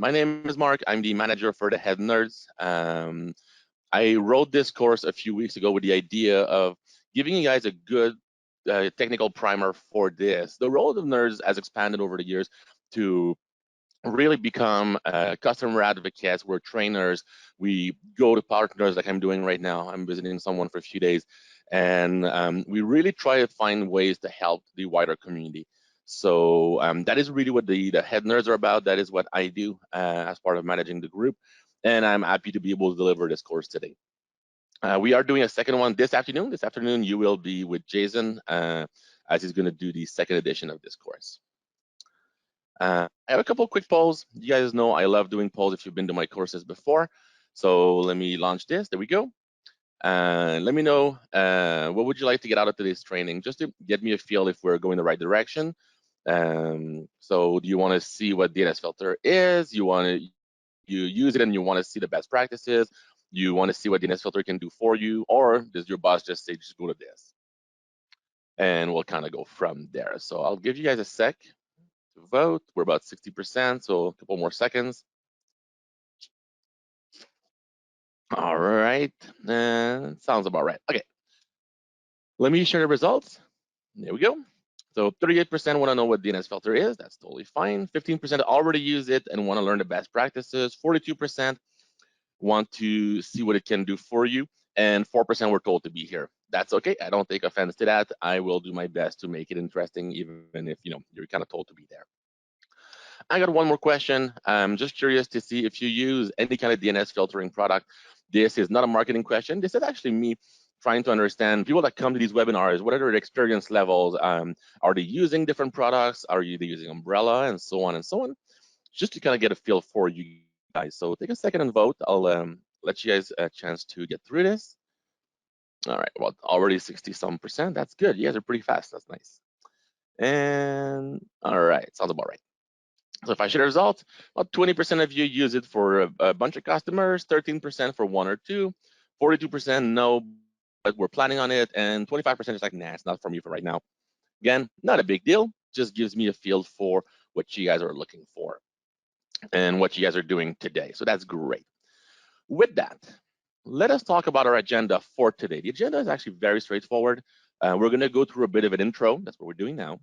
My name is Mark. I'm the manager for the Head Nerds. I wrote this course a few weeks ago with the idea of giving you guys a good technical primer for this. The role of nerds has expanded over the years to really become customer advocates. We're trainers. We go to partners like I'm doing right now. I'm visiting someone for a few days. And we really try to find ways to help the wider community. So that is really what the Head Nerds are about. That is what I do as part of managing the group. And I'm happy to be able to deliver this course today. We are doing a second one this afternoon. This afternoon, you will be with Jason as he's going to do the second edition of this course. I have a couple of quick polls. You guys know I love doing polls if you've been to my courses before. So let me launch this. There we go. Let me know what would you like to get out of today's training, just to get me a feel if we're going the right direction. So do you want to see what DNS filter is? You use it and you want to see the best practices? You want to see what DNS filter can do for you? Or does your boss just say, just go to this? And we'll kind of go from there. So I'll give you guys a sec to vote. We're about 60%, so a couple more seconds. All right, sounds about right. Okay, let me share the results. There we go. So 38% want to know what DNS filter is. That's totally fine. 15% already use it and want to learn the best practices. 42% want to see what it can do for you. And 4% were told to be here. That's okay. I don't take offense to that. I will do my best to make it interesting, even if you're kind of told to be there. I got one more question. I'm just curious to see if you use any kind of DNS filtering product. This is not a marketing question. This is actually me trying to understand people that come to these webinars, what are their experience levels? Are they using different products? Are they using Umbrella and so on and so on? Just to kind of get a feel for you guys. So take a second and vote. I'll let you guys a chance to get through this. All right, well, already 60-some%. That's good. You guys are pretty fast. That's nice. And all right, sounds about right. So if I share the results, about 20% of you use it for a bunch of customers, 13% for one or two, 42% no, but we're planning on it, and 25% is like, nah, it's not for me for right now. Again, not a big deal, just gives me a feel for what you guys are looking for and what you guys are doing today. So that's great. With that, let us talk about our agenda for today. The agenda is actually very straightforward. We're going to go through a bit of an intro. That's what we're doing now.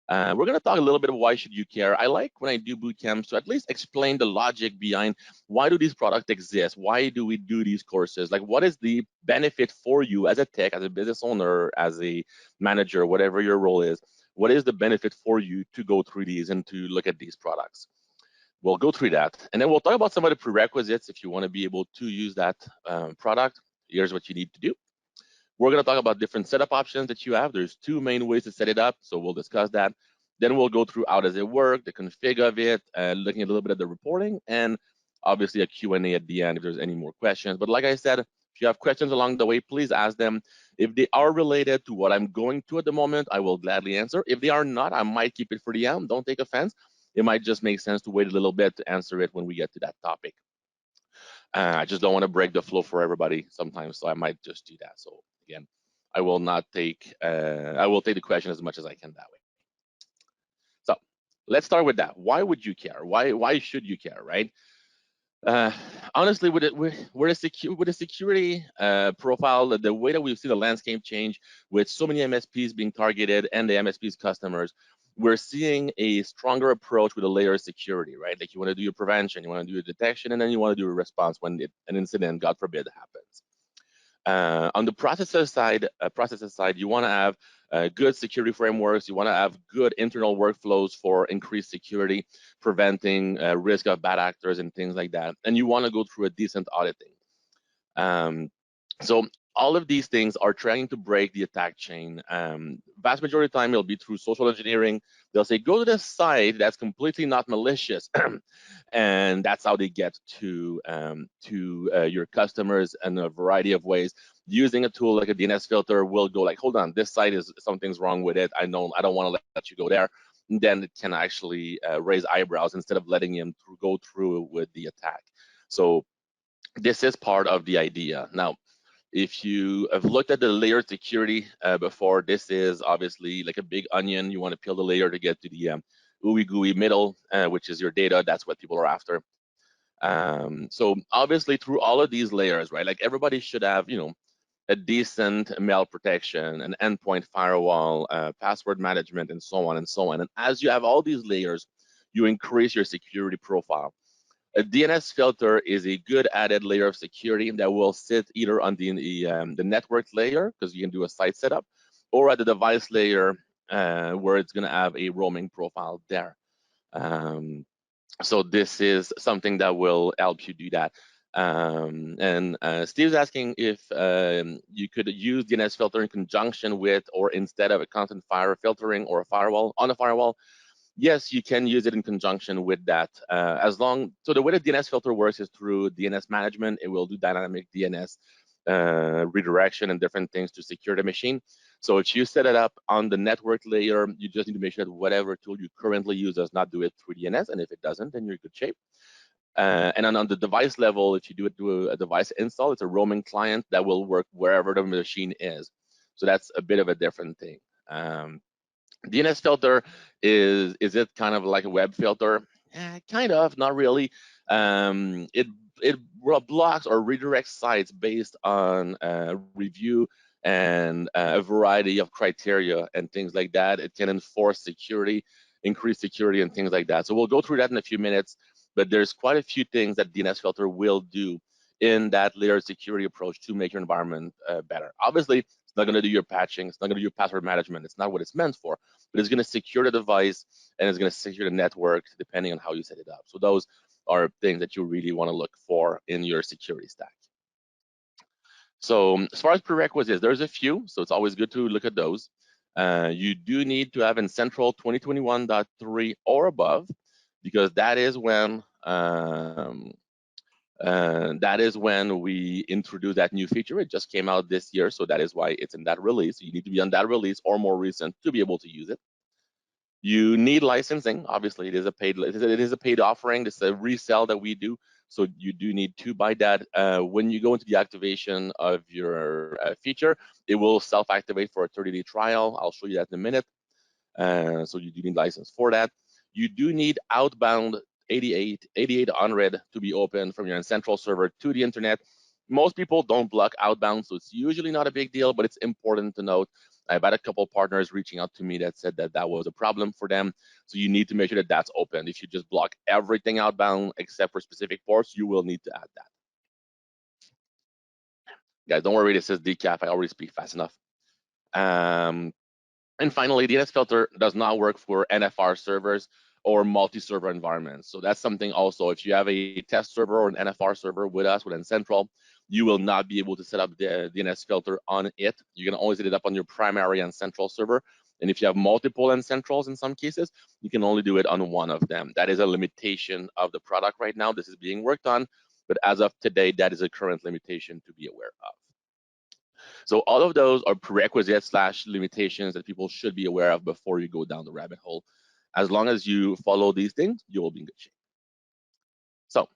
We're going to talk a little bit of why should you care. I like when I do boot camps to at least explain the logic behind why do these products exist? Why do we do these courses? Like, what is the benefit for you as a tech, as a business owner, as a manager, whatever your role is? What is the benefit for you to go through these and to look at these products? We'll go through that. And then we'll talk about some of the prerequisites if you want to be able to use that product. Here's what you need to do. We're going to talk about different setup options that you have. There's two main ways to set it up, so we'll discuss that. Then we'll go through how does it work, the config of it, looking a little bit at the reporting, and obviously a Q&A at the end if there's any more questions. But like I said, if you have questions along the way, please ask them. If they are related to what I'm going to at the moment, I will gladly answer. If they are not, I might keep it for the end. Don't take offense. It might just make sense to wait a little bit to answer it when we get to that topic. I just don't want to break the flow for everybody sometimes, so I might just do that. So again, I will not take, I will take the question as much as I can that way. So let's start with that. Why would you care? Why should you care, right? Honestly, with a security profile, the way that we've seen the landscape change with so many MSPs being targeted and the MSPs customers, we're seeing a stronger approach with a layer of security, right? Like you want to do your prevention, you want to do your detection, and then you want to do a response when an incident, God forbid, happens. On the processes side, you want to have good security frameworks. You want to have good internal workflows for increased security, preventing risk of bad actors and things like that. And you want to go through a decent auditing. So all of these things are trying to break the attack chain. Vast majority of the time, it'll be through social engineering. They'll say, go to this site that's completely not malicious. And that's how they get to your customers in a variety of ways. Using a tool like a DNS filter will go like, hold on, this site is something's wrong with it. I don't want to let you go there. And then it can actually raise eyebrows instead of letting him go through with the attack. So this is part of the idea. Now, if you have looked at the layered security before, this is obviously like a big onion. You want to peel the layer to get to ooey gooey middle, which is your data. That's what people are after. So obviously through all of these layers, right? Like everybody should have, a decent mail protection, an endpoint firewall, password management, and so on and so on. And as you have all these layers, you increase your security profile. A DNS filter is a good added layer of security that will sit either on the network layer, because you can do a site setup, or at the device layer, where it's going to have a roaming profile there. So this is something that will help you do that. And Steve's asking if you could use DNS filter in conjunction with or instead of a content fire filtering or a firewall on a firewall. Yes, you can use it in conjunction with that. So the way the DNS filter works is through DNS management. It will do dynamic DNS redirection and different things to secure the machine. So if you set it up on the network layer, you just need to make sure that whatever tool you currently use does not do it through DNS. And if it doesn't, then you're in good shape. And on the device level, if you do it through a device install, it's a roaming client that will work wherever the machine is. So that's a bit of a different thing. DNS filter is it kind of like a web filter? Kind of, not really. It blocks or redirects sites based on review and a variety of criteria and things like that. It can enforce security, increase security, and things like that. So we'll go through that in a few minutes. But there's quite a few things that DNS filter will do in that layered security approach to make your environment better. Obviously, it's not going to do your patching. It's not going to do your password management. It's not what it's meant for, but it's going to secure the device and it's going to secure the network depending on how you set it up. So those are things that you really want to look for in your security stack. So as far as prerequisites, there's a few, so it's always good to look at those. You do need to have in Central 2021.3 or above, because that is when we introduced that new feature. It just came out this year, so that is why it's in that release. You need to be on that release or more recent to be able to use it. You need licensing. Obviously, it is a paid offering. This is a resell that we do, so you do need to buy that. When you go into the activation of your feature, it will self-activate for a 30-day trial. I'll show you that in a minute. So you do need license for that. You do need outbound 8800 to be open from your central server to the internet. Most people don't block outbound, so it's usually not a big deal, but it's important to note. I've had a couple of partners reaching out to me that said that that was a problem for them. So you need to make sure that that's open. If you just block everything outbound except for specific ports, you will need to add that. Guys, don't worry, this is decaf. I already speak fast enough. And finally, DNS filter does not work for NFR servers or multi-server environments. So that's something also, if you have a test server or an NFR server with us, with N-Central, you will not be able to set up the DNS filter on it. You can only set it up on your primary N-Central server. And if you have multiple N-Centrals in some cases, you can only do it on one of them. That is a limitation of the product right now. This is being worked on, but as of today, that is a current limitation to be aware of. So all of those are prerequisites / limitations that people should be aware of before you go down the rabbit hole. As long as you follow these things, you will be in good shape. So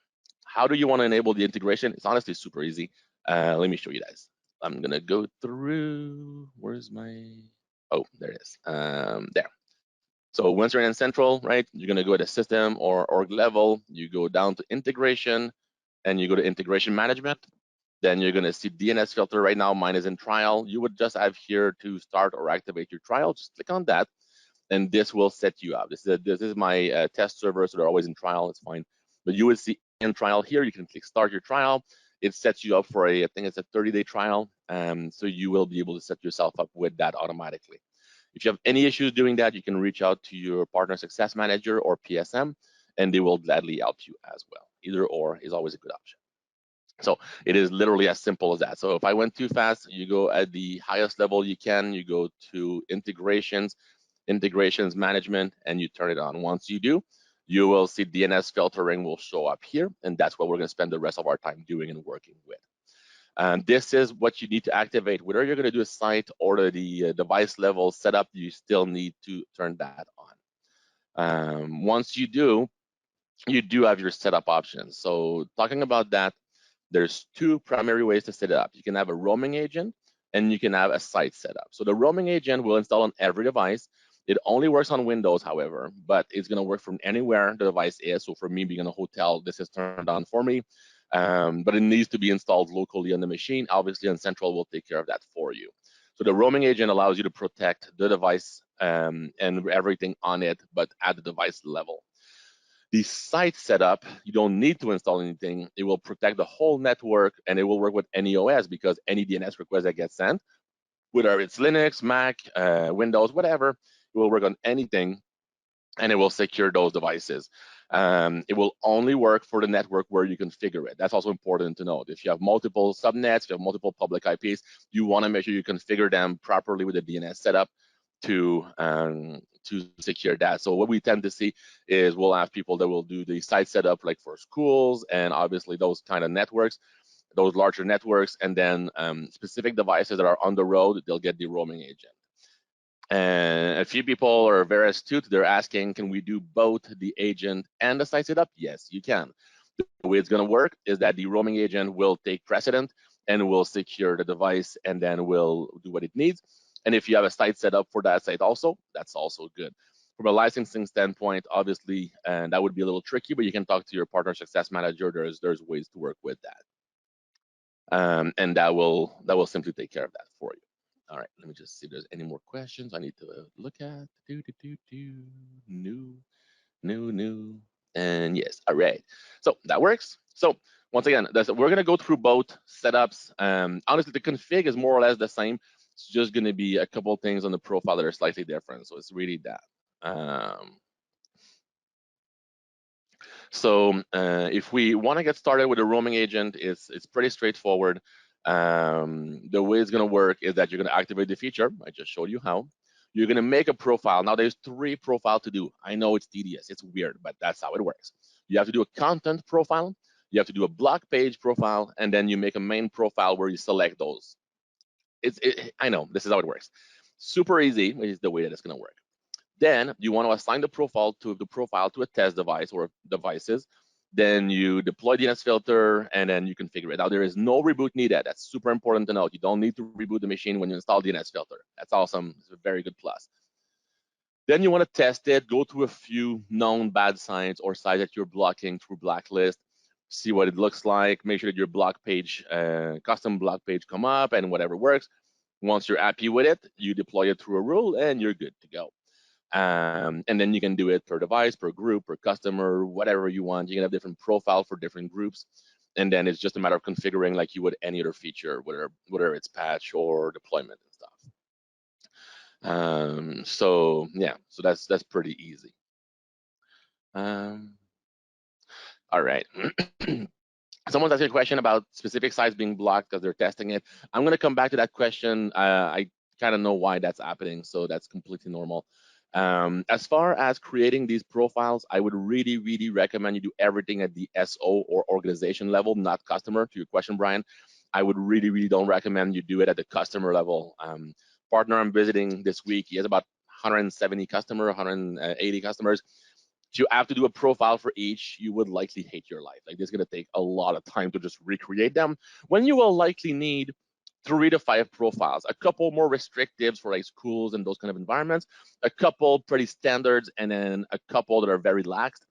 how do you want to enable the integration? It's honestly super easy. Let me show you guys. I'm going to go through, where's my, oh, there it is. There. So once you're in Central, right, you're going to go to system or org level, you go down to integration, and you go to integration management. Then you're going to see DNS filter. Right now, mine is in trial. You would just have here to start or activate your trial. Just click on that, and this will set you up. This is my test server, so they're always in trial. It's fine. But you would see in trial here. You can click start your trial. It sets you up for I think it's a 30-day trial. So you will be able to set yourself up with that automatically. If you have any issues doing that, you can reach out to your partner success manager or PSM, and they will gladly help you as well. Either or is always a good option. So it is literally as simple as that. So if I went too fast, you go at the highest level you can, you go to integrations management, and you turn it on. Once you do, you will see DNS filtering will show up here, and that's what we're going to spend the rest of our time doing and working with. And this is what you need to activate. Whether you're going to do a site or the device level setup, you still need to turn that on. Once you do have your setup options. So talking about that, there's two primary ways to set it up. You can have a roaming agent and you can have a site setup. So the roaming agent will install on every device. It only works on Windows, however, but it's going to work from anywhere the device is. So for me being in a hotel, this is turned on for me. But it needs to be installed locally on the machine. Obviously, on Central will take care of that for you. So the roaming agent allows you to protect the device and everything on it, but at the device level. The site setup, you don't need to install anything. It will protect the whole network, and it will work with any OS, because any DNS request that gets sent, whether it's Linux, Mac, Windows, whatever, it will work on anything, and it will secure those devices. It will only work for the network where you configure it. That's also important to note. If you have multiple subnets, if you have multiple public IPs, you want to make sure you configure them properly with the DNS setup to secure that. So what we tend to see is we'll have people that will do the site setup, like for schools and obviously those kind of networks, those larger networks, and then specific devices that are on the road, they'll get the roaming agent. And a few people are very astute. They're asking, can we do both the agent and the site setup? Yes, you can. The way it's going to work is that the roaming agent will take precedent and will secure the device, and then will do what it needs. And if you have a site set up for that site also, that's also good. From a licensing standpoint, obviously, and that would be a little tricky, but you can talk to your partner success manager. There's ways to work with that, and that will simply take care of that for you. All right, let me just see if there's any more questions I need to look at. New, and yes, all right. So that works. So once again, we're gonna go through both setups. Honestly, the config is more or less the same. It's just gonna be a couple things on the profile that are slightly different. So it's really that. So if we want to get started with a roaming agent, it's pretty straightforward. The way it's going to work is that you're going to activate the feature. I just showed you how. You're going to make a profile. Now there's 3 profiles to do. I know it's tedious, it's weird, but that's how it works. You have to do a content profile, you have to do a block page profile, and then you make a main profile where you select those. I know this is how it works. Super easy is the way that it's going to work. Then you want to assign the profile to a test device or devices. Then you deploy DNS filter, and then you configure it. Now there is no reboot needed. That's super important to note. You don't need to reboot the machine when you install DNS filter. That's awesome. It's a very good plus. Then you want to test it, go through a few known bad sites or sites that you're blocking through blacklist, see what it looks like, make sure that your block page, custom block page come up and whatever works. Once you're happy with it, you deploy it through a rule and you're good to go. And then you can do it per device, per group, per customer, whatever you want. You can have different profile for different groups. And then it's just a matter of configuring like you would any other feature, whether it's patch or deployment and stuff. So yeah, so that's pretty easy. All right. Someone's asking a question about specific sites being blocked because they're testing it. I'm going to come back to that question. I kind of know why that's happening, so that's completely normal. As far as creating these profiles, I would really, really recommend you do everything at the SO or organization level, not customer. To your question, Brian, I would really, really don't recommend you do it at the customer level. Partner I'm visiting this week, he has about 170 customers, 180 customers. You have to do a profile for each, you would likely hate your life. Like, it's going to take a lot of time to just recreate them when you will likely need 3 to 5 profiles, a couple more restrictives for like schools and those kind of environments, a couple pretty standards, and then a couple that are very lax.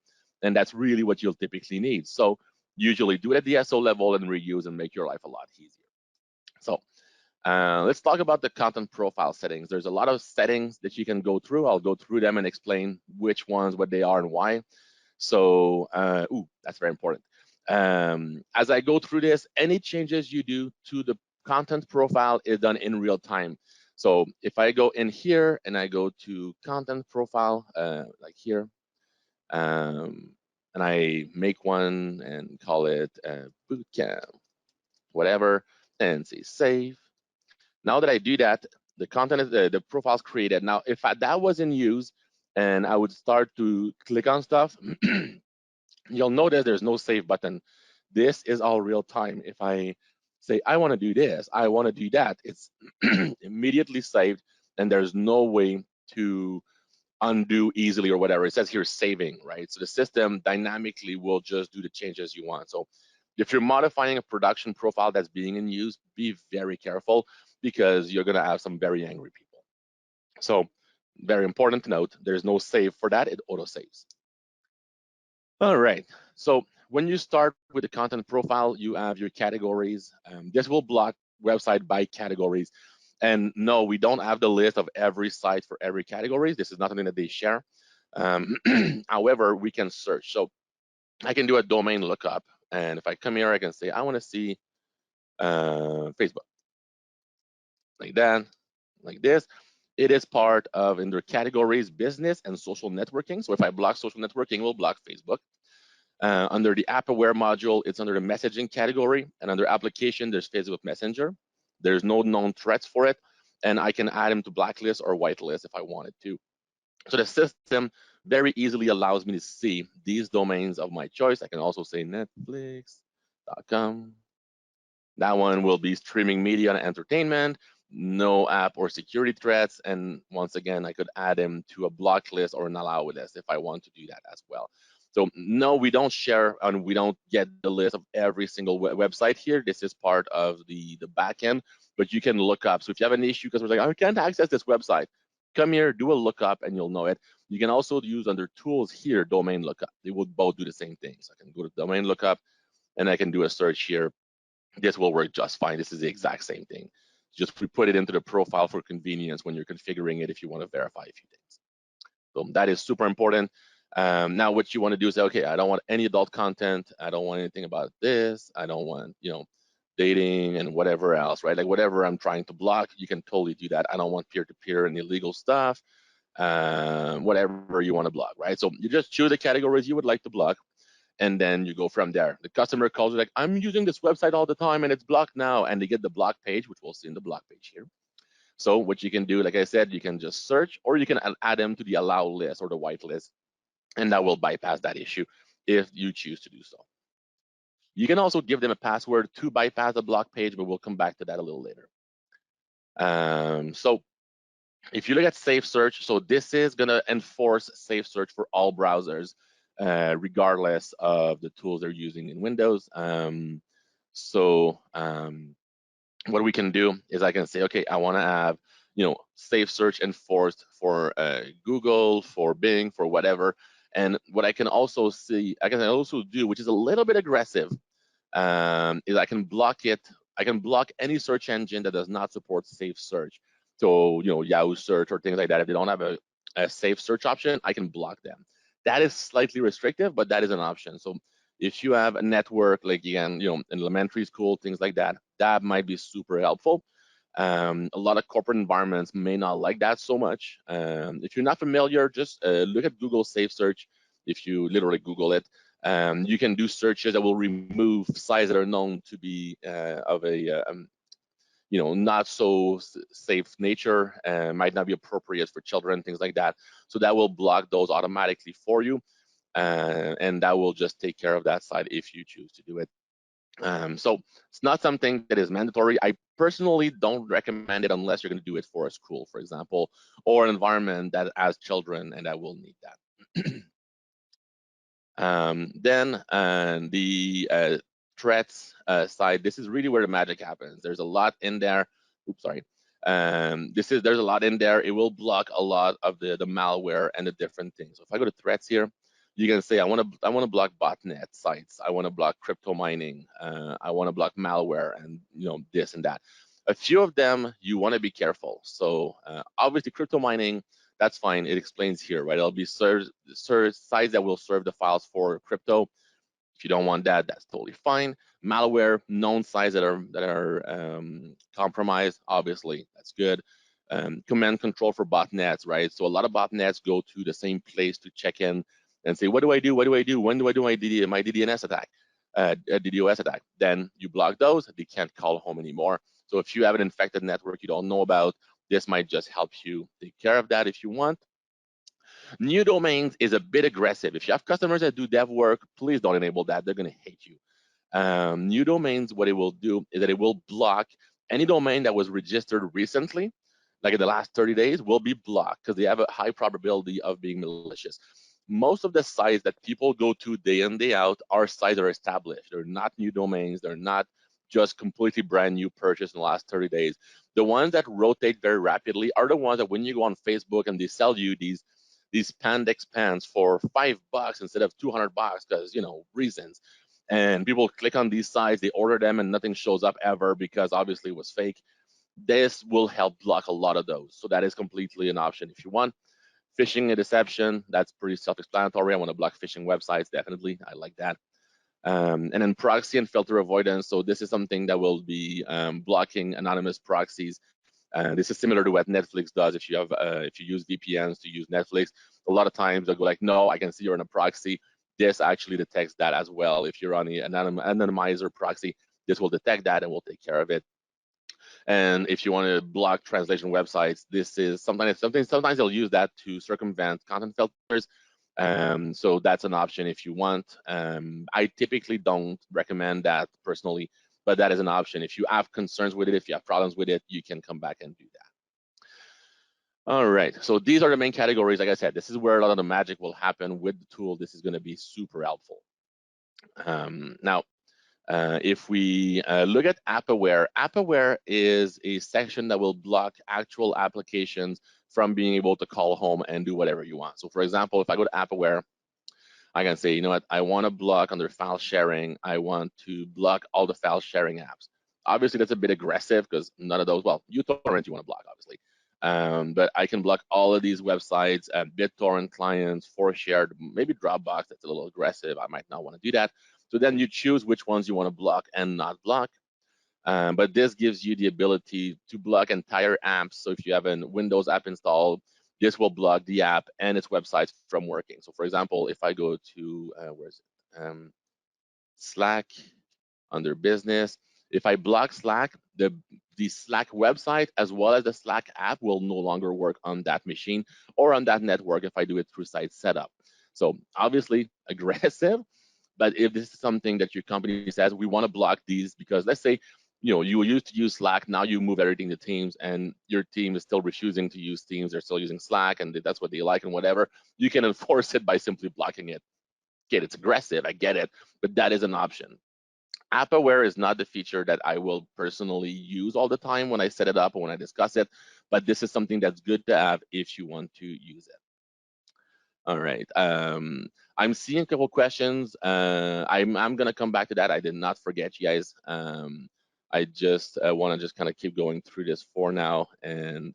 And that's really what you'll typically need. So usually do it at the SO level and reuse and make your life a lot easier. So let's talk about the content profile settings. There's a lot of settings that you can go through. I'll go through them and explain which ones, what they are, and why. So, that's very important. As I go through this, any changes you do to the content profile is done in real time. So if I go in here and I go to content profile, like here, and I make one and call it bootcamp, whatever, and say save. Now that I do that, the content is the profile's created. Now, if that was in use and I would start to click on stuff, you'll notice there's no save button. This is all real time. If I say, I want to do this, I want to do that, it's immediately saved, and there's no way to undo easily or whatever. It says here saving, right? So the system dynamically will just do the changes you want. So if you're modifying a production profile that's being in use, be very careful, because you're going to have some very angry people. So Very important to note, there's no save for that, it auto saves. All right, so when you start with the content profile, you have your categories. This will block website by categories. And no, we don't have the list of every site for every category. This is not something that they share. However, we can search. So I can do a domain lookup. And if I come here, I can say, I want to see Facebook. Like that, like this. It is part of in their categories, business and social networking. So if I block social networking, it will block Facebook. Under the app aware module, it's under the messaging category, and under application, there's Facebook Messenger. There's no known threats for it, and I can add them to blacklist or whitelist if I wanted to. So the system very easily allows me to see these domains of my choice. I can also say netflix.com. That one will be streaming media and entertainment, no app or security threats. And once again, I could add them to a block list or an allow list if I want to do that as well. So no, we don't share and we don't get the list of every single website here. This is part of the backend, but you can look up. So if you have an issue because we're like, I can't access this website, come here, do a lookup and you'll know it. You can also use under tools here, domain lookup. They will both do the same thing. So I can go to domain lookup and I can do a search here. This will work just fine. This is the exact same thing. Just we put it into the profile for convenience when you're configuring it if you want to verify a few things. So that is super important. Now what you want to do is say, okay, I don't want any adult content. I don't want anything about this. I don't want, dating and whatever else, right? Like whatever I'm trying to block, you can totally do that. I don't want peer-to-peer and illegal stuff, whatever you want to block, right? So you just choose the categories you would like to block, and then you go from there. The customer calls you like, I'm using this website all the time and it's blocked now, and they get the block page, which we'll see in the block page here. So what you can do, like I said, you can just search, or you can add them to the allow list or the white list, and that will bypass that issue if you choose to do so. You can also give them a password to bypass the block page, but we'll come back to that a little later. So if you look at safe search, so this is going to enforce safe search for all browsers, regardless of the tools they're using in Windows. What we can do is I can say, okay, I want to have safe search enforced for Google, for Bing, for whatever. And what I can also do, which is a little bit aggressive, is I can block it. I can block any search engine that does not support safe search. So Yahoo search or things like that. If they don't have a safe search option, I can block them. That is slightly restrictive, but that is an option. So if you have a network, like again, in elementary school, things like that, that might be super helpful. A lot of corporate environments may not like that so much. If you're not familiar, just look at Google Safe Search. If you literally Google it, you can do searches that will remove sites that are known to be of a not so safe nature and might not be appropriate for children, things like that. So that will block those automatically for you, and that will just take care of that side if you choose to do it. So it's not something that is mandatory. I personally don't recommend it unless you're going to do it for a school, for example, or an environment that has children and that will need that. Then the threats side, this is really where the magic happens. There's a lot in there. Oops, sorry. There's a lot in there. It will block a lot of the malware and the different things. So if I go to threats here, you can say I want to block botnet sites. I want to block crypto mining. I want to block malware and this and that. A few of them you want to be careful. So obviously crypto mining, that's fine. It explains here, right? It'll be sites that will serve the files for crypto. If you don't want that, that's totally fine. Malware, known sites that are compromised, obviously, that's good. Command control for botnets, right? So a lot of botnets go to the same place to check in and say, what do I do? What do I do? When do I do my DNS attack, DDoS attack? Then you block those. They can't call home anymore. So if you have an infected network you don't know about, this might just help you take care of that if you want. New domains is a bit aggressive. If you have customers that do dev work, please don't enable that. They're going to hate you. New domains, what it will do is that it will block any domain that was registered recently, like in the last 30 days, will be blocked because they have a high probability of being malicious. Most of the sites that people go to day in, day out are sites that are established. They're not new domains. They're not just completely brand new purchase in the last 30 days. The ones that rotate very rapidly are the ones that when you go on Facebook and they sell you these spandex pants for $5 instead of $200 because reasons. And people click on these sites, they order them, and nothing shows up ever because obviously it was fake. This will help block a lot of those. So that is completely an option if you want. Phishing and deception, that's pretty self-explanatory. I want to block phishing websites, definitely. I like that. And then proxy and filter avoidance. So this is something that will be blocking anonymous proxies. This is similar to what Netflix does. If you use VPNs to use Netflix, a lot of times they'll go like, no, I can see you're in a proxy. This actually detects that as well. If you're on the anonymizer proxy, this will detect that and will take care of it. And if you want to block translation websites, this is sometimes they'll use that to circumvent content filters. So that's an option if you want. I typically don't recommend that personally, but that is an option. If you have concerns with it, if you have problems with it, you can come back and do that. All right, so these are the main categories. Like I said, this is where a lot of the magic will happen with the tool. This is going to be super helpful. Now, if we look at AppAware is a section that will block actual applications from being able to call home and do whatever you want. So for example, if I go to AppAware, I can say, you know what, I want to block under file sharing. I want to block all the file sharing apps. Obviously, that's a bit aggressive because none of those, well, uTorrent you want to block, obviously. But I can block all of these websites, BitTorrent clients, ForShared, maybe Dropbox, that's a little aggressive. I might not want to do that. So then you choose which ones you want to block and not block. But this gives you the ability to block entire apps. So if you have a Windows app installed, this will block the app and its websites from working. So for example, if I go to, where is it? Slack, under business, if I block Slack, the Slack website as well as the Slack app will no longer work on that machine or on that network if I do it through site setup. So obviously aggressive, but if this is something that your company says, we want to block these because let's say, you used to use Slack, now you move everything to Teams and your team is still refusing to use Teams, they're still using Slack and that's what they like and whatever, you can enforce it by simply blocking it. Okay, it's aggressive, I get it, but that is an option. AppAware is not the feature that I will personally use all the time when I set it up or when I discuss it, but this is something that's good to have if you want to use it. All right. I'm seeing a couple questions. I'm gonna come back to that. I did not forget you guys. I just want to just kind of keep going through this for now, and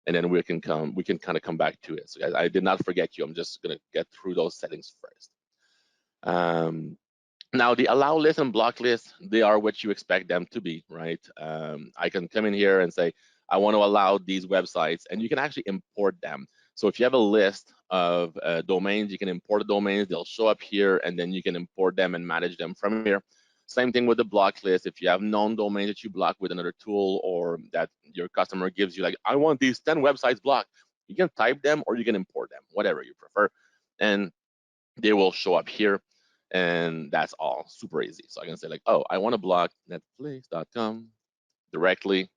then we can kind of come back to it. So guys, I did not forget you. I'm just gonna get through those settings first. Now the allow list and block list, they are what you expect them to be, right? I can come in here and say, I want to allow these websites, and you can actually import them. So if you have a list of domains, you can import the domains, they'll show up here, and then you can import them and manage them from here. Same thing with the block list. If you have known domains that you block with another tool or that your customer gives you, like, I want these 10 websites blocked, you can type them or you can import them, whatever you prefer. And they will show up here. And that's all super easy. So I can say like, oh, I want to block netflix.com directly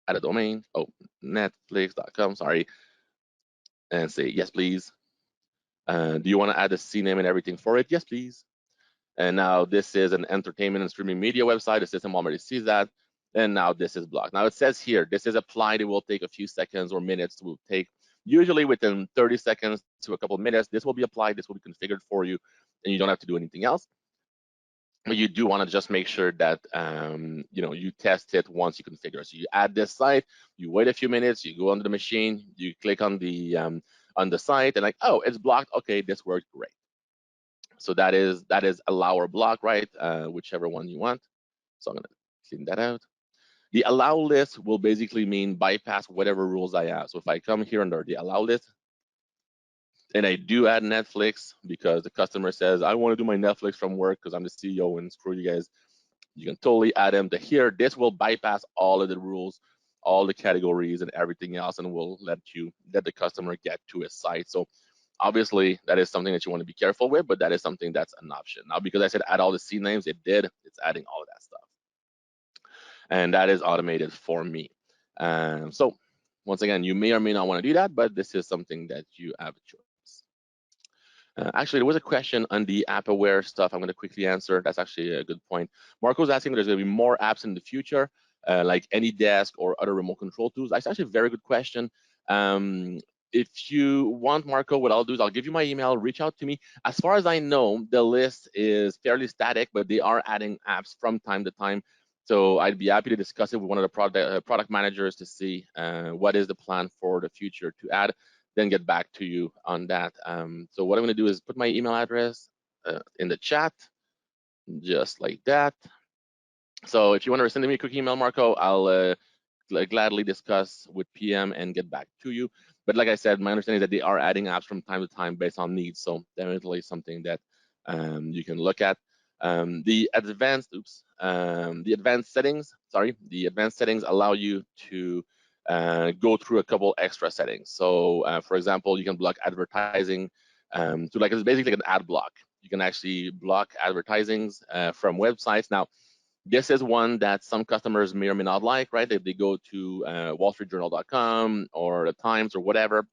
at a domain. Oh, netflix.com, sorry. And say, yes, please. Do you want to add a CNAME and everything for it? Yes, please. And now this is an entertainment and streaming media website. The system already sees that. And now this is blocked. Now it says here, this is applied. It will take a few seconds or minutes to take. Usually within 30 seconds to a couple of minutes, this will be applied. This will be configured for you, and you don't have to do anything else. But you do want to just make sure that you test it once you configure. So you add this site, you wait a few minutes, you go onto the machine, you click on the site, and like, oh, it's blocked. Okay, this worked great. So that is allow or block, right? Whichever one you want. So I'm gonna clean that out. The allow list will basically mean bypass whatever rules I have. So if I come here under the allow list, and I do add Netflix because the customer says, I want to do my Netflix from work because I'm the CEO and screw you guys. You can totally add them to here. This will bypass all of the rules, all the categories and everything else, and will let the customer get to his site. So obviously that is something that you want to be careful with, but that is something that's an option. Now, because I said add all the CNAMEs, it's adding all of that stuff. And that is automated for me. So once again, you may or may not want to do that, but this is something that you have a choice. Actually, there was a question on the AppAware stuff. I'm going to quickly answer. That's actually a good point. Marco was asking, there's going to be more apps in the future. like AnyDesk or other remote control tools? That's actually a very good question. If you want, Marco, what I'll do is I'll give you my email, reach out to me. As far as I know, the list is fairly static, but they are adding apps from time to time. So I'd be happy to discuss it with one of the product managers to see what is the plan for the future to add, then get back to you on that. So what I'm going to do is put my email address in the chat, just like that. So if you want to send me a quick email, Marco, I'll gladly discuss with PM and get back to you. But like I said, my understanding is that they are adding apps from time to time based on needs. So definitely something that you can look at. The advanced settings allow you to go through a couple extra settings. So for example, you can block advertising. So like it's basically like an ad block. You can actually block advertisings from websites. Now, this is one that some customers may or may not like, right? If they go to wallstreetjournal.com or the Times or whatever,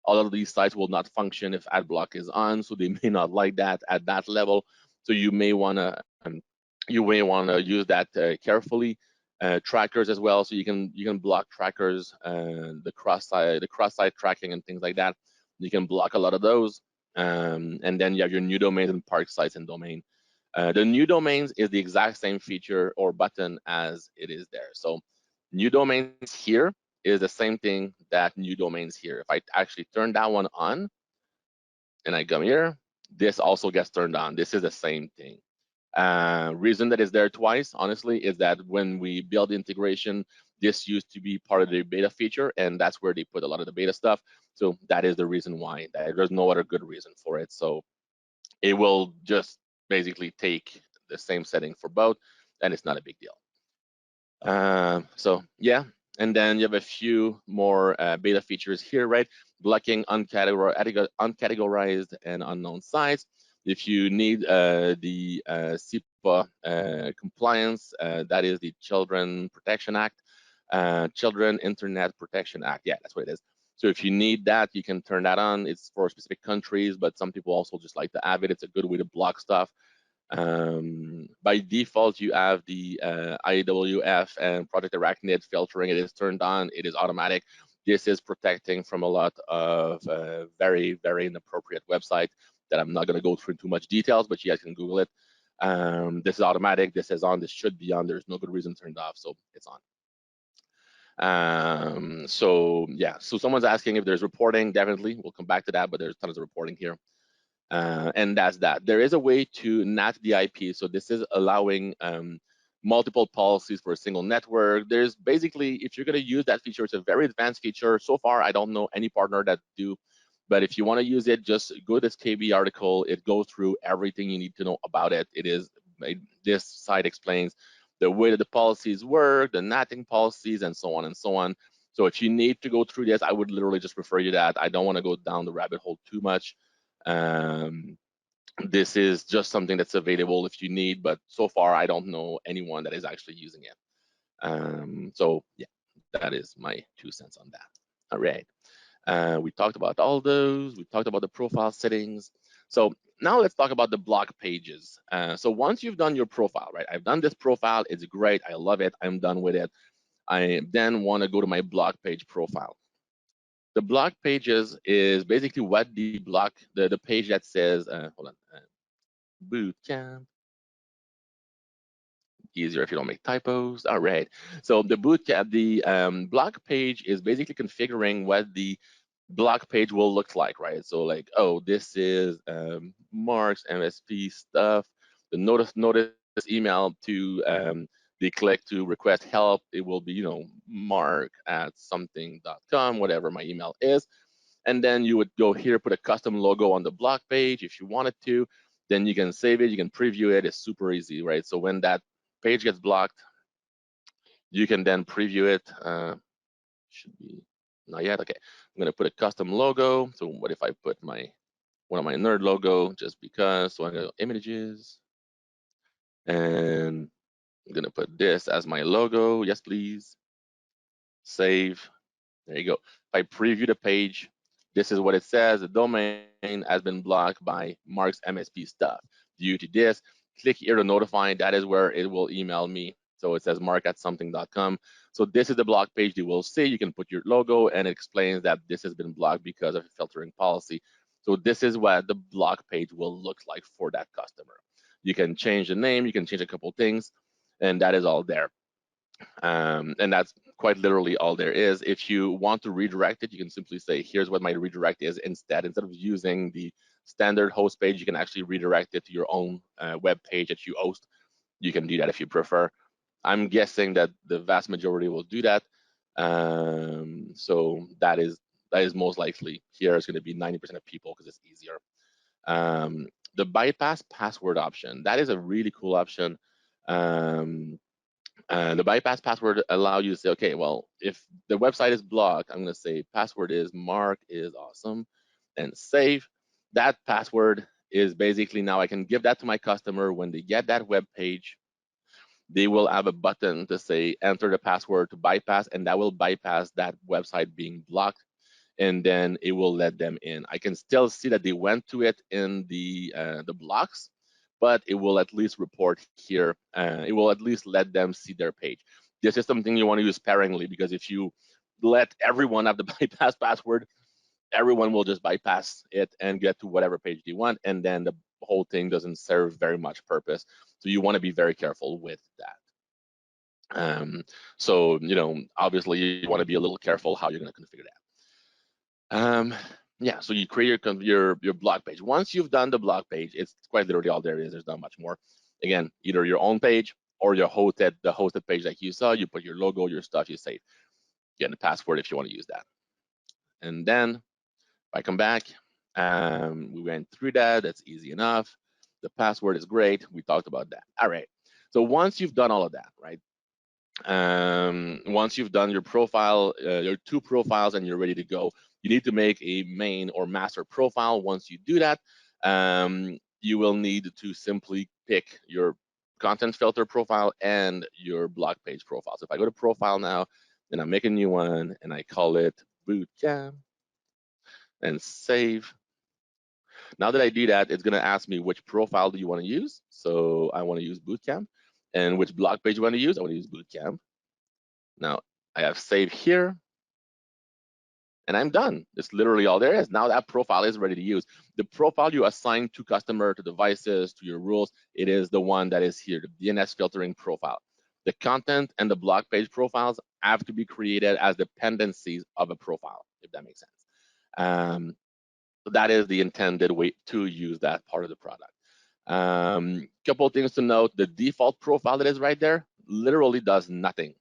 all of these sites will not function if ad block is on, so they may not like that at that level. So you may want to use that carefully. Trackers as well, so you can block trackers, the cross-site tracking and things like that. You can block a lot of those, and then you have your new domains and park sites and domain. The new domains is the exact same feature or button as it is there. So new domains here is the same thing that new domains here. If I actually turn that one on and I come here, this also gets turned on. This is the same thing. Reason that is there twice, honestly, is that when we build the integration, this used to be part of the beta feature, and that's where they put a lot of the beta stuff. So that is the reason why. There's no other good reason for it. So it will just basically take the same setting for both, and it's not a big deal. So yeah, and then you have a few more beta features here, right? Blocking uncategorized and unknown sites. If you need the CIPA compliance, that is the Children Protection Act, Children Internet Protection Act. Yeah, that's what it is. So if you need that, you can turn that on. It's for specific countries, but some people also just like to have it. It's a good way to block stuff. By default, you have the IWF and Project Arachnid filtering. It is turned on. It is automatic. This is protecting from a lot of very, very inappropriate websites that I'm not going to go through too much details, but you guys can Google it. This is automatic. This is on. This should be on. There's no good reason turned off, so it's on. So yeah, so someone's asking if there's reporting. Definitely, we'll come back to that, but there's tons of reporting here. And that's that. There is a way to NAT the IP. So this is allowing multiple policies for a single network. There's basically, if you're going to use that feature, it's a very advanced feature. So far, I don't know any partner that do. But if you want to use it, just go to this KB article. It goes through everything you need to know about it. This site explains the way that the policies work, the NATing policies, and so on and so on. So if you need to go through this, I would literally just refer you to that. I don't want to go down the rabbit hole too much. This is just something that's available if you need, but so far I don't know anyone that is actually using it. So yeah, that is my 2 cents on that. All right. We talked about all those. We talked about the profile settings. So now let's talk about the blog pages. So once you've done your profile, right? I've done this profile. It's great. I love it. I'm done with it. I then want to go to my blog page profile. The blog pages is basically what the page that says, hold on, bootcamp. Easier if you don't make typos. All right. So the blog page is basically configuring what the blog page will look like, right? So like, oh, this is Marc's MSP stuff. The notice email to the click to request help. It will be, marc@something.com, whatever my email is. And then you would go here, put a custom logo on the blog page if you wanted to. Then you can save it, you can preview it. It's super easy, right? So when that page gets blocked, you can then preview it. Should be not yet. Okay, I'm gonna put a custom logo. So what if I put one of my nerd logo just because? So I go images, and I'm gonna put this as my logo. Yes, please. Save. There you go. If I preview the page, this is what it says. The domain has been blocked by Marc's MSP stuff. Due to this, click here to notify. That is where it will email me So it says mark@something.com. So this is the block page you will see. You can put your logo, and it explains that this has been blocked because of a filtering policy. So this is what the block page will look like for that customer. You can change the name, you can change a couple things, and that is all there. And that's quite literally all there is. If you want to redirect it, you can simply say, here's what my redirect is instead. Instead of using the standard host page, you can actually redirect it to your own web page that you host. You can do that if you prefer. I'm guessing that the vast majority will do that. So that is most likely. Here is going to be 90% of people because it's easier. The bypass password option, that is a really cool option. The bypass password allow you to say, okay, well, if the website is blocked, I'm going to say password is Mark is awesome and save. That password is basically now I can give that to my customer. When they get that web page, they will have a button to say enter the password to bypass, and that will bypass that website being blocked, and then it will let them in. I can still see that they went to it in the blocks, but it will at least report here. It will at least let them see their page. This is something you want to use sparingly, because if you let everyone have the bypass password, everyone will just bypass it and get to whatever page they want, and then the whole thing doesn't serve very much purpose. So you want to be very careful with that. So, obviously you want to be a little careful how you're going to configure that. Yeah, so you create your blog page. Once you've done the blog page, it's quite literally all there is. There's not much more. Again, either your own page or the hosted page like you saw. You put your logo, your stuff, you save. Get the password if you want to use that. And then if I come back, we went through that. That's easy enough. The password is great. We talked about that. All right. So once you've done all of that, right? Once you've done your profile, your 2 profiles, and you're ready to go, you need to make a main or master profile. Once you do that, you will need to simply pick your content filter profile and your blog page profile. So if I go to profile now, then I make a new one and I call it Bootcamp and save. Now that I do that, it's going to ask me which profile do you want to use. So I want to use Bootcamp. And which blog page you want to use? I want to use Bootcamp. Now I have saved here, and I'm done. It's literally all there is. Now that profile is ready to use. The profile you assign to customer, to devices, to your rules, it is the one that is here, the DNS filtering profile. The content and the blog page profiles have to be created as dependencies of a profile, if that makes sense. So that is the intended way to use that part of the product. Couple of things to note: the default profile that is right there literally does nothing.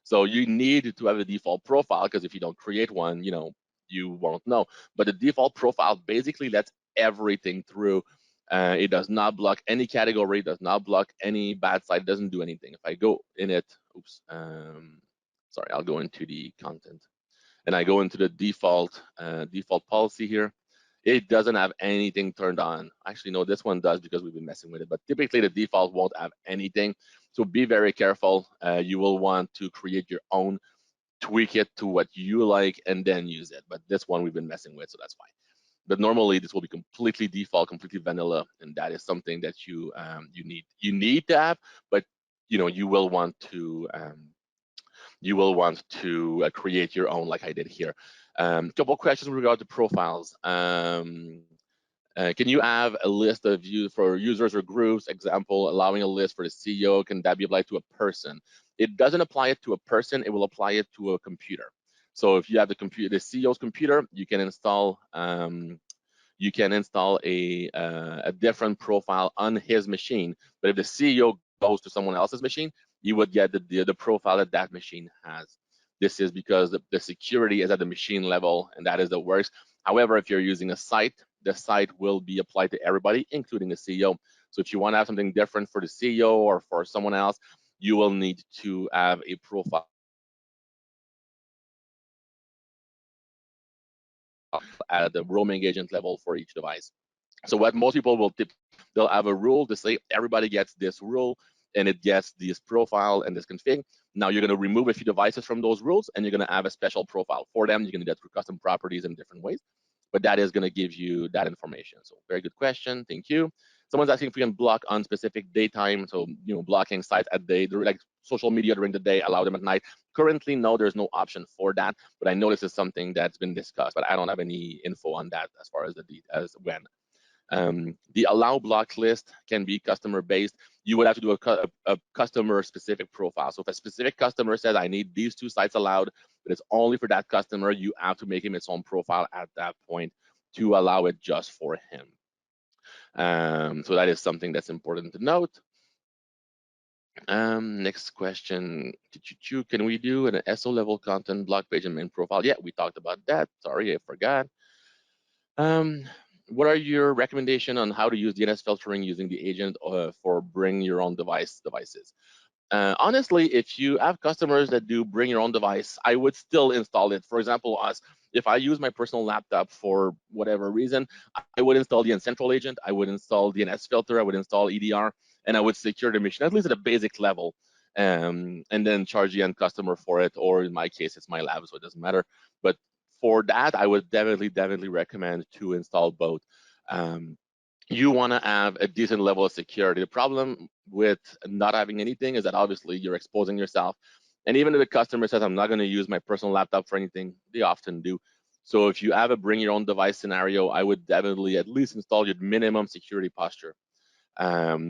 So you need to have a default profile, because if you don't create one, you won't know. But the default profile basically lets everything through. It does not block any category, does not block any bad site, doesn't do anything. If I go in it, sorry, I'll go into the content, and I go into the default policy here. It doesn't have anything turned on. Actually, no, this one does, because we've been messing with it, but typically the default won't have anything. So be very careful. You will want to create your own, tweak it to what you like, and then use it. But this one we've been messing with, so that's fine. But normally this will be completely default, completely vanilla, and that is something that you need to have. But you will want to create your own, like I did here. Couple questions with regard to profiles. Can you have a list of for users or groups? Example, allowing a list for the CEO. Can that be applied to a person? It doesn't apply it to a person. It will apply it to a computer. So if you have the CEO's computer, you can install a different profile on his machine. But if the CEO goes to someone else's machine, you would get the profile that machine has. This is because the security is at the machine level, and that is the worst. However, if you're using a site, the site will be applied to everybody, including the CEO. So if you want to have something different for the CEO or for someone else, you will need to have a profile at the roaming agent level for each device. So what most people will they'll have a rule to say everybody gets this rule, and it gets this profile and this config. Now you're going to remove a few devices from those rules, and you're going to have a special profile for them. You can do that through custom properties in different ways, but that is going to give you that information. So very good question. Thank you. Someone's asking if we can block on specific daytime, so blocking sites at day, like social media during the day, allow them at night. Currently, no, there's no option for that, but I know this is something that's been discussed, but I don't have any info on that as far as when. The allow block list can be customer based. You would have to do a customer specific profile. So if a specific customer says, I need these 2 sites allowed, but it's only for that customer, you have to make him its own profile at that point to allow it just for him. So that is something that's important to note. Next question. Can we do an SO level content block page and main profile? Yeah, we talked about that. Sorry, I forgot. What are your recommendation on how to use DNS filtering using the agent for bring your own devices? Honestly, if you have customers that do bring your own device, I would still install it. For example, if I use my personal laptop for whatever reason, I would install the Central agent, I would install DNS filter, I would install EDR, and I would secure the machine, at least at a basic level, and then charge the end customer for it, or in my case, it's my lab, so it doesn't matter. But for that, I would definitely recommend to install both. You want to have a decent level of security. The problem with not having anything is that obviously you're exposing yourself. And even if the customer says, I'm not going to use my personal laptop for anything, they often do. So if you have a bring your own device scenario, I would definitely at least install your minimum security posture,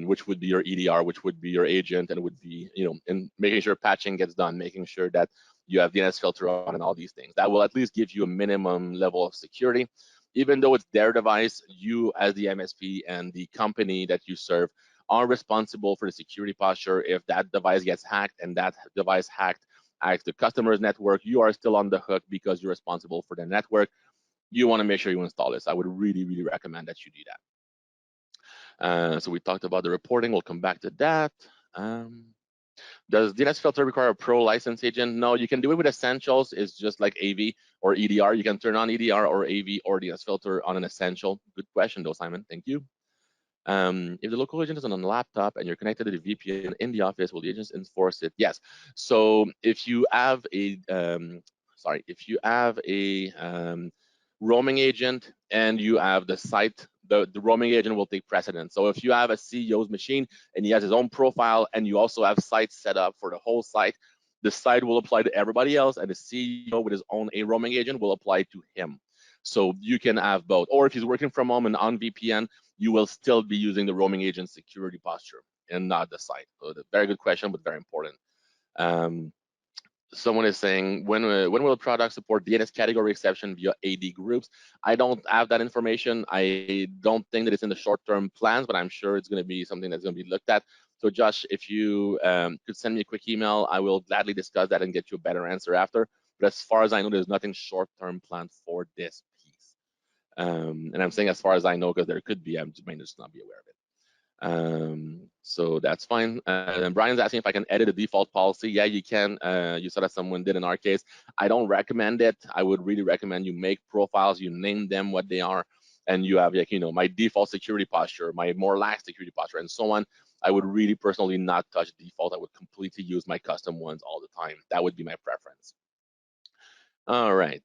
which would be your EDR, which would be your agent, and would be, and making sure patching gets done, making sure that you have DNS filter on and all these things. That will at least give you a minimum level of security. Even though it's their device, you as the MSP and the company that you serve are responsible for the security posture. If that device gets hacked and that device hacks the customer's network, you are still on the hook because you're responsible for the network. You want to make sure you install this. I would really recommend that you do that. So we talked about the reporting. We'll come back to that. Does DNS filter require a pro license agent? No, you can do it with essentials. It's just like AV or EDR. You can turn on EDR or AV or DNS filter on an essential. Good question though, Simon. Thank you. If the local agent is on a laptop and you're connected to the VPN in the office, will the agents enforce it? Yes. So if you have a roaming agent and you have the site, the roaming agent will take precedence. So if you have a CEO's machine and he has his own profile and you also have sites set up for the whole site, the site will apply to everybody else, and the CEO with his own roaming agent will apply to him. So you can have both. Or if he's working from home and on VPN, you will still be using the roaming agent security posture and not the site. So very good question, but very important. Someone is saying, when will the product support DNS category exception via AD groups? I don't have that information. I don't think that it's in the short-term plans, but I'm sure it's going to be something that's going to be looked at. So Josh, if you could send me a quick email, I will gladly discuss that and get you a better answer after. But as far as I know, there's nothing short-term planned for this piece. And I'm saying as far as I know, because there could be, I may just not be aware of it. So that's fine. And Brian's asking if I can edit the default policy. Yeah, you can. You saw that someone did in our case. I don't recommend it. I would really recommend you make profiles, you name them what they are, and you have, like, my default security posture, my more lax security posture, and so on. I would really personally not touch default. I would completely use my custom ones all the time. That would be my preference. All right,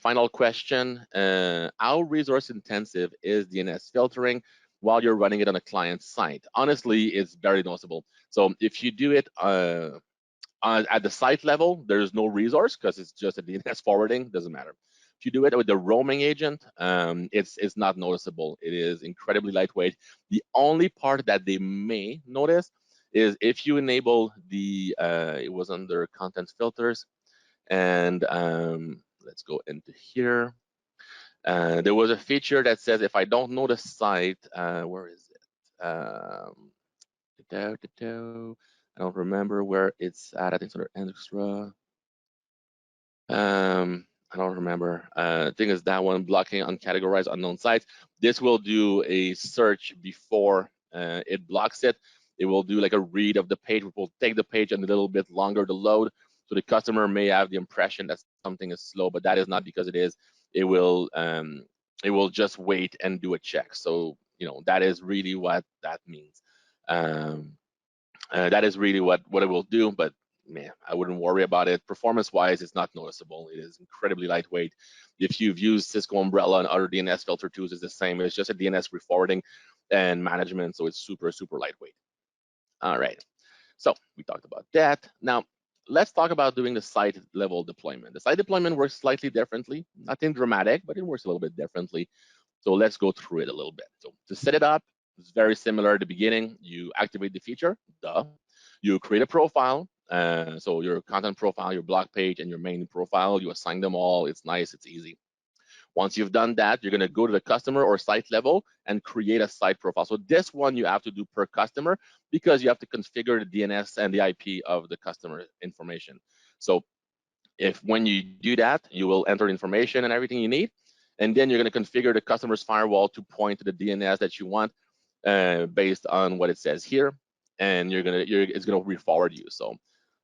final question. How resource intensive is DNS filtering while you're running it on a client site? Honestly, it's very noticeable. So if you do it at the site level, there's no resource because it's just a DNS forwarding, doesn't matter. If you do it with the roaming agent, it's not noticeable. It is incredibly lightweight. The only part that they may notice is if you enable the, it was under content filters, and let's go into here. There was a feature that says if I don't know the site, where is it? I don't remember where it's at. I think it's under extra. I don't remember. I think it's that one, blocking uncategorized unknown sites. This will do a search before it blocks it. It will do like a read of the page. It will take the page a little bit longer to load. So the customer may have the impression that something is slow, but that is not because it is. It will just wait and do a check. So that is really what that means. That is really what it will do. But man, I wouldn't worry about it. Performance-wise, it's not noticeable. It is incredibly lightweight. If you've used Cisco Umbrella and other DNS filter tools, it's the same. It's just a DNS reforwarding. and management. So it's super, super lightweight. All right. So we talked about that. Now, let's talk about doing the site level deployment. The site deployment works slightly differently, nothing dramatic, but it works a little bit differently. So let's go through it a little bit. So to set it up, it's very similar at the beginning. You activate the feature, duh. You create a profile. So your content profile, your blog page, and your main profile, you assign them all. It's nice, it's easy. Once you've done that, you're going to go to the customer or site level and create a site profile. So this one you have to do per customer because you have to configure the DNS and the IP of the customer information. So if when you do that, you will enter information and everything you need, and then you're going to configure the customer's firewall to point to the DNS that you want based on what it says here, and it's going to re-forward you. So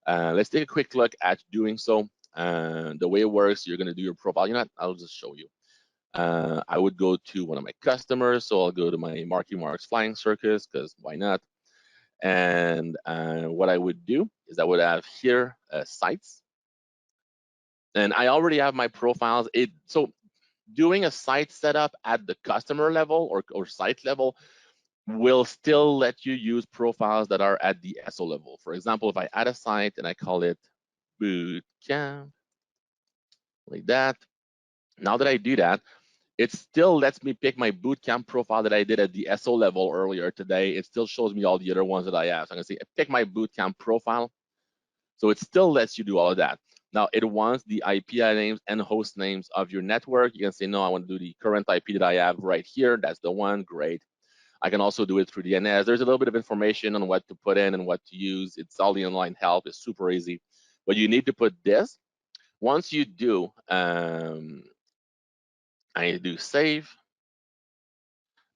let's take a quick look at doing so. The way it works, you're going to do your profile. You know what? I'll just show you. I would go to one of my customers, so I'll go to my Marky Mark's Flying Circus because why not? And what I would do is I would have here sites, and I already have my profiles. So doing a site setup at the customer level or site level will still let you use profiles that are at the SO level. For example, if I add a site and I call it bootcamp, like that. Now that I do that, it still lets me pick my bootcamp profile that I did at the SO level earlier today. It still shows me all the other ones that I have. So I'm gonna say pick my bootcamp profile. So it still lets you do all of that. Now it wants the IP names and host names of your network. You can say, no, I want to do the current IP that I have right here. That's the one, great. I can also do it through DNS. There's a little bit of information on what to put in and what to use. It's all the online help. It's super easy. But you need to put this. Once you do, I do save.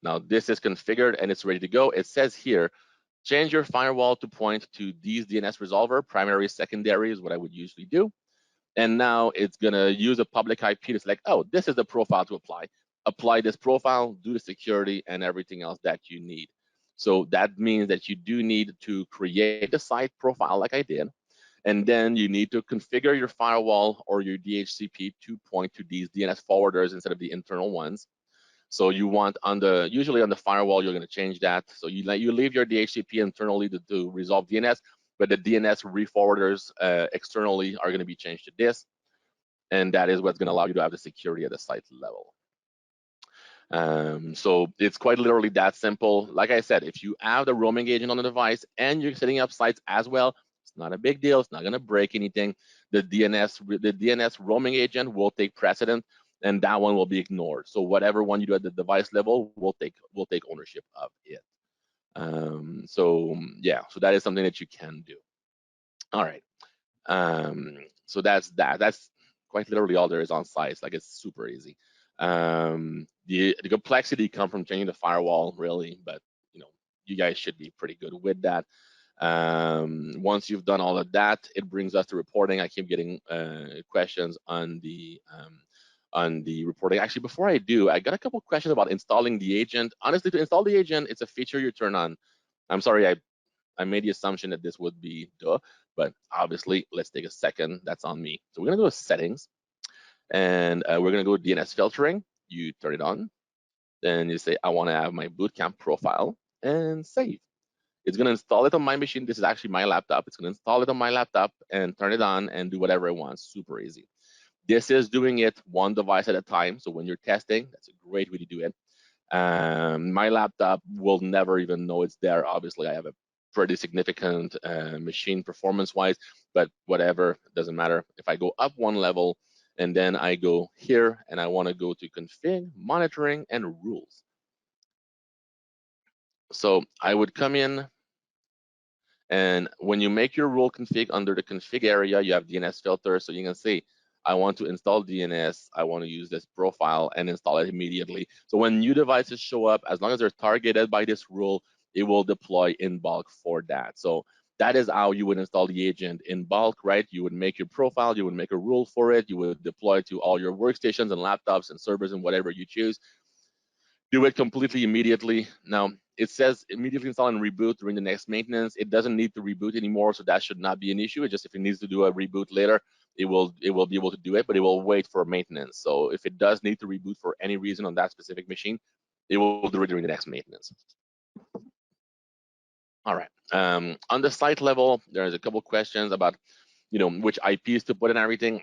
Now this is configured and it's ready to go. It says here, change your firewall to point to these DNS resolver. Primary, secondary is what I would usually do. And now it's gonna use a public IP to select, oh, this is the profile to apply. Apply this profile, do the security and everything else that you need. So that means that you do need to create a site profile like I did. And then you need to configure your firewall or your DHCP to point to these DNS forwarders instead of the internal ones. So you want usually on the firewall, you're going to change that. So you leave your DHCP internally to resolve DNS, but the DNS reforwarders externally are going to be changed to this. And that is what's going to allow you to have the security at the site level. So it's quite literally that simple. Like I said, if you have the roaming agent on the device and you're setting up sites as well, it's not a big deal. It's not going to break anything. The DNS roaming agent will take precedent, and that one will be ignored. So whatever one you do at the device level, we'll take ownership of it. So yeah, so that is something that you can do. All right. So that's that. That's quite literally all there is on sites. Like, it's super easy. The complexity comes from changing the firewall, really, but you guys should be pretty good with that. Once you've done all of that, it brings us to reporting. I keep getting questions on the reporting. Actually, before I do, I got a couple questions about installing the agent. Honestly, to install the agent, it's a feature you turn on. I'm sorry, I made the assumption that this would be duh, but obviously, let's take a second. That's on me. So we're gonna go to settings, and we're gonna go to DNS filtering. You turn it on, then you say, I want to have my bootcamp profile, and save. It's going to install it on my machine. This is actually my laptop. It's going to install it on my laptop and turn it on and do whatever it wants. Super easy. This is doing it one device at a time. So when you're testing, that's a great way to do it. My laptop will never even know it's there. Obviously, I have a pretty significant machine performance-wise, but whatever, it doesn't matter. If I go up one level and then I go here and I want to go to config, monitoring, and rules. So I would come in, and when you make your rule config under the config area, you have DNS filter. So you can see, I want to install DNS. I want to use this profile and install it immediately. So when new devices show up, as long as they're targeted by this rule, it will deploy in bulk for that. So that is how you would install the agent in bulk, right? You would make your profile, you would make a rule for it, you would deploy to all your workstations and laptops and servers and whatever you choose. Do it completely immediately. Now, it says immediately install and reboot during the next maintenance. It doesn't need to reboot anymore, so that should not be an issue. It's just if it needs to do a reboot later, it will be able to do it, but it will wait for maintenance. So if it does need to reboot for any reason on that specific machine, it will do it during the next maintenance. All right. On the site level, there's a couple questions about, which IPs to put in everything.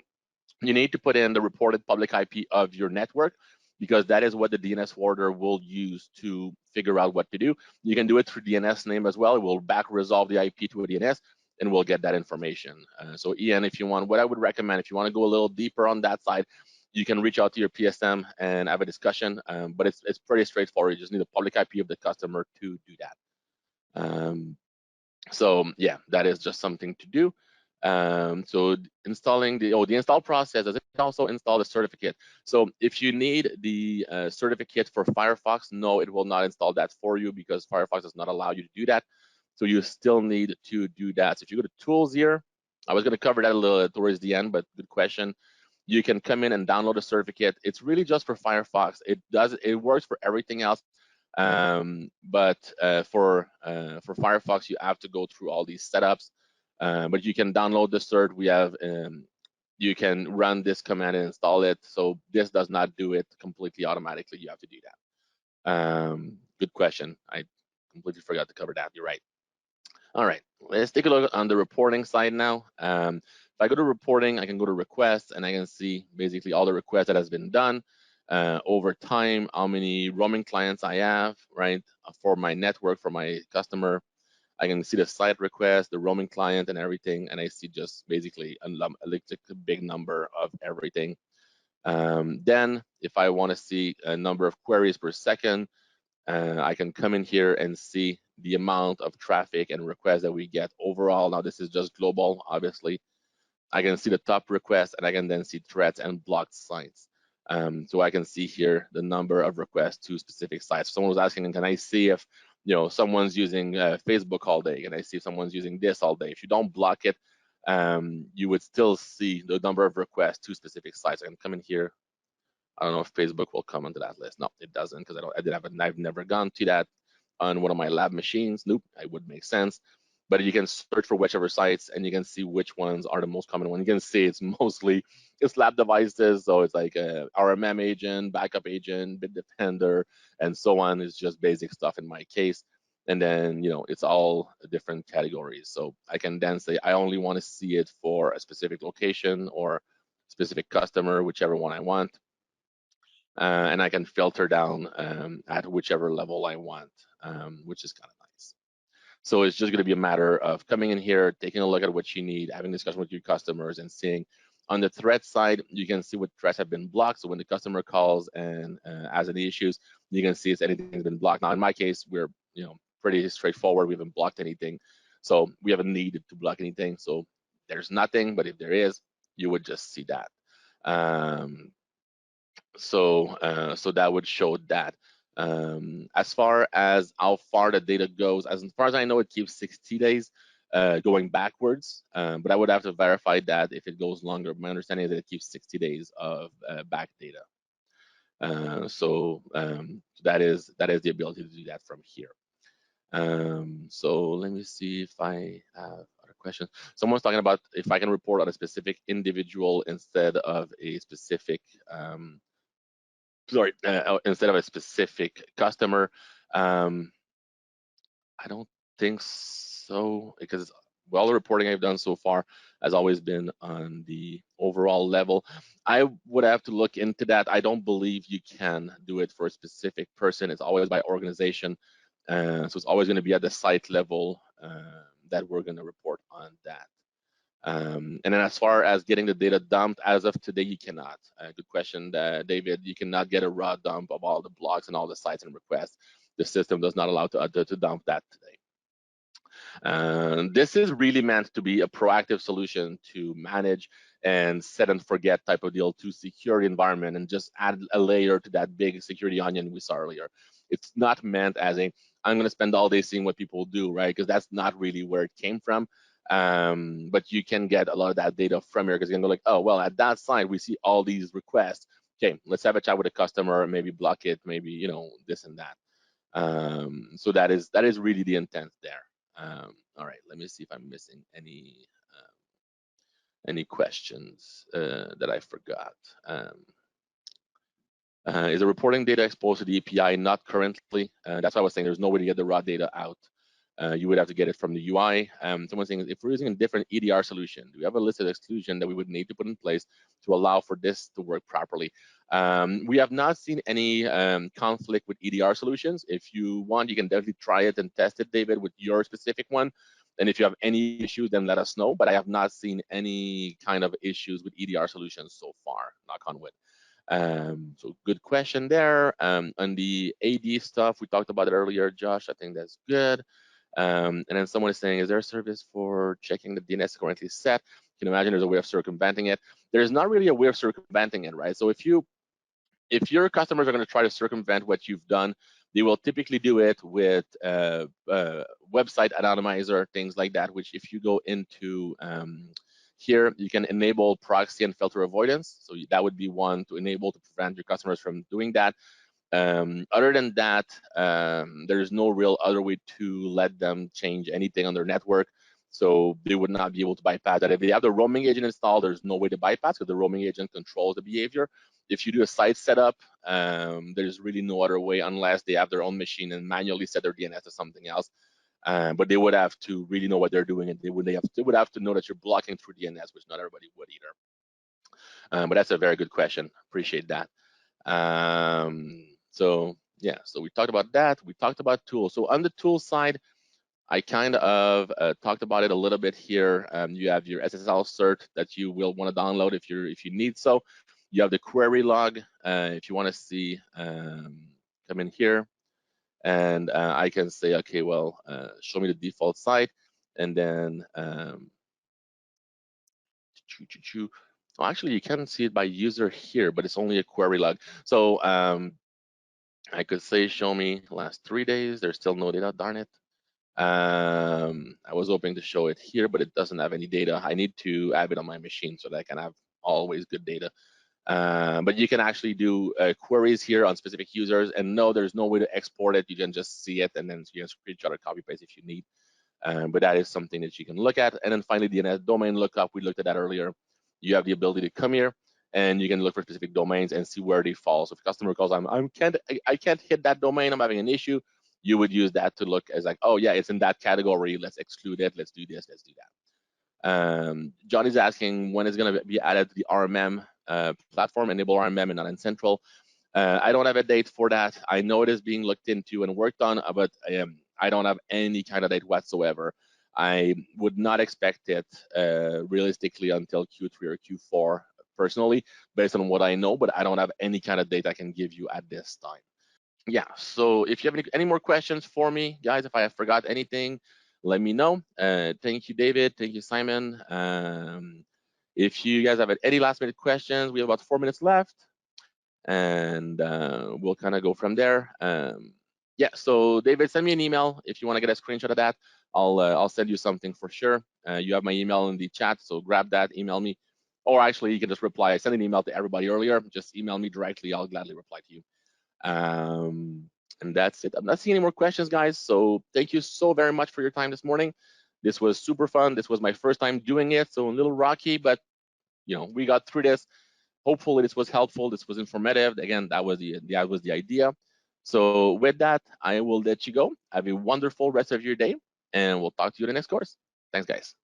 You need to put in the reported public IP of your network, because that is what the DNS forwarder will use to figure out what to do. You can do it through DNS name as well. It will back resolve the IP to a DNS, and we'll get that information. So Ian, if you want, what I would recommend, if you want to go a little deeper on that side, you can reach out to your PSM and have a discussion. But it's pretty straightforward. You just need a public IP of the customer to do that. So yeah, that is just something to do. So installing the install process, does it also install the certificate? So if you need the certificate for Firefox, no, it will not install that for you, because Firefox does not allow you to do that. So you still need to do that. So if you go to tools here, I was going to cover that a little towards the end, but good question. You can come in and download a certificate. It's really just for Firefox. It works for everything else. But for Firefox, you have to go through all these setups. But you can download the cert. We have you can run this command and install it. So this does not do it completely automatically. You have to do that. Good question. I completely forgot to cover that. You're right. All right, let's take a look on the reporting side now. If I go to reporting, I can go to requests, and I can see basically all the requests that has been done over time, how many roaming clients I have, right, for my network, for my customer. I can see the site request, the roaming client, and everything, and I see just basically a big number of everything. Then, if I want to see a number of queries per second, I can come in here and see the amount of traffic and requests that we get overall. Now, this is just global, obviously. I can see the top requests, and I can then see threads and blocked sites. So I can see here the number of requests to specific sites. Someone was asking, can I see if someone's using Facebook all day? Can I see if someone's using this all day? If you don't block it, you would still see the number of requests to specific sites. I can come in here. I don't know if Facebook will come onto that list. No, it doesn't, because I've never gone to that on one of my lab machines. Nope, it would make sense. But you can search for whichever sites, and you can see which ones are the most common ones. You can see it's lab devices, so it's like a RMM agent, backup agent, Bitdefender, and so on. It's just basic stuff in my case. And then, it's all different categories. So I can then say I only want to see it for a specific location or specific customer, whichever one I want. And I can filter down at whichever level I want, which is kind of nice. So it's just going to be a matter of coming in here, taking a look at what you need, having a discussion with your customers, and seeing. On the threat side, you can see what threats have been blocked. So when the customer calls and has any issues, you can see if anything's been blocked. Now, in my case, we're pretty straightforward. We haven't blocked anything, so we haven't needed to block anything. So there's nothing, but if there is, you would just see that. So that would show that. As far as how far the data goes, as far as I know, it keeps 60 days going backwards, but I would have to verify that if it goes longer. My understanding is that it keeps 60 days of back data. So that is the ability to do that from here. So let me see if I have other questions. Someone's talking about if I can report on a specific individual instead of a specific instead of a specific customer. I don't think so, because all the reporting I've done so far has always been on the overall level. I would have to look into that. I don't believe you can do it for a specific person. It's always by organization. So it's always going to be at the site level that we're going to report on that. And then as far as getting the data dumped, as of today, you cannot. Good question, David. You cannot get a raw dump of all the blocks and all the sites and requests. The system does not allow to dump that today. This is really meant to be a proactive solution to manage and set and forget type of deal to secure the environment, and just add a layer to that big security onion we saw earlier. It's not meant as I'm going to spend all day seeing what people do, right? Because that's not really where it came from. But you can get a lot of that data from here, because you can go like, oh, well, at that site, we see all these requests. Okay, let's have a chat with a customer, maybe block it, maybe, this and that. So that is really the intent there. All right, let me see if I'm missing any questions that I forgot. Is the reporting data exposed to the API? Not currently. That's why I was saying there's no way to get the raw data out. You would have to get it from the UI. Someone's saying, if we're using a different EDR solution, do we have a list of exclusion that we would need to put in place to allow for this to work properly? We have not seen any conflict with EDR solutions. If you want, you can definitely try it and test it, David, with your specific one. And if you have any issues, then let us know. But I have not seen any kind of issues with EDR solutions so far, knock on wood. So good question there. On the AD stuff, we talked about it earlier, Josh. I think that's good. And then someone is saying, is there a service for checking the DNS is currently set? You can imagine there's a way of circumventing it. There's not really a way of circumventing it, right? So if your customers are going to try to circumvent what you've done, they will typically do it with website anonymizer, things like that, which if you go into here, you can enable proxy and filter avoidance. So that would be one to enable to prevent your customers from doing that. Other than that, there's no real other way to let them change anything on their network. So they would not be able to bypass that. If they have the roaming agent installed, there's no way to bypass because the roaming agent controls the behavior. If you do a site setup, there's really no other way unless they have their own machine and manually set their DNS to something else. But they would have to really know what they're doing, and they would have to know that you're blocking through DNS, which not everybody would either. But that's a very good question. Appreciate that. So yeah, so we talked about that. We talked about tools. So on the tool side, I kind of talked about it a little bit here. You have your SSL cert that you will want to download if you need so. You have the query log if you want to see. Come in here, and I can say, okay, well, show me the default site, and then well, actually, you can see it by user here, but it's only a query log. So I could say, show me last 3 days. There's still no data, darn it. I was hoping to show it here, but it doesn't have any data. I need to have it on my machine so that I can have always good data. But you can actually do queries here on specific users, and no, there's no way to export it. You can just see it, and then you can screenshot or copy paste if you need. But that is something that you can look at. And then finally, DNS domain lookup. We looked at that earlier. You have the ability to come here, and you can look for specific domains and see where they fall. So if a customer calls, I can't hit that domain, I'm having an issue, you would use that to look as like, oh yeah, it's in that category, let's exclude it, let's do this, let's do that. Johnny's asking when is going to be added to the RMM platform, enable RMM and not in central. I don't have a date for that. I know it is being looked into and worked on, but I don't have any kind of date whatsoever. I would not expect it realistically until Q3 or Q4 personally, based on what I know, but I don't have any kind of date I can give you at this time. Yeah, so if you have any more questions for me, guys, if I have forgot anything, let me know. Thank you, David. Thank you, Simon. If you guys have any last minute questions, we have about 4 minutes left, and we'll kind of go from there. Yeah, so David, send me an email if you want to get a screenshot of that. I'll send you something for sure. You have my email in the chat, so grab that, email me. Or actually, you can just reply. I sent an email to everybody earlier. Just email me directly. I'll gladly reply to you. And that's it. I'm not seeing any more questions, guys. So thank you so very much for your time this morning. This was super fun. This was my first time doing it, so a little rocky, but we got through this. Hopefully this was helpful. This was informative. Again, that was the idea. So with that, I will let you go. Have a wonderful rest of your day, and we'll talk to you in the next course. Thanks, guys.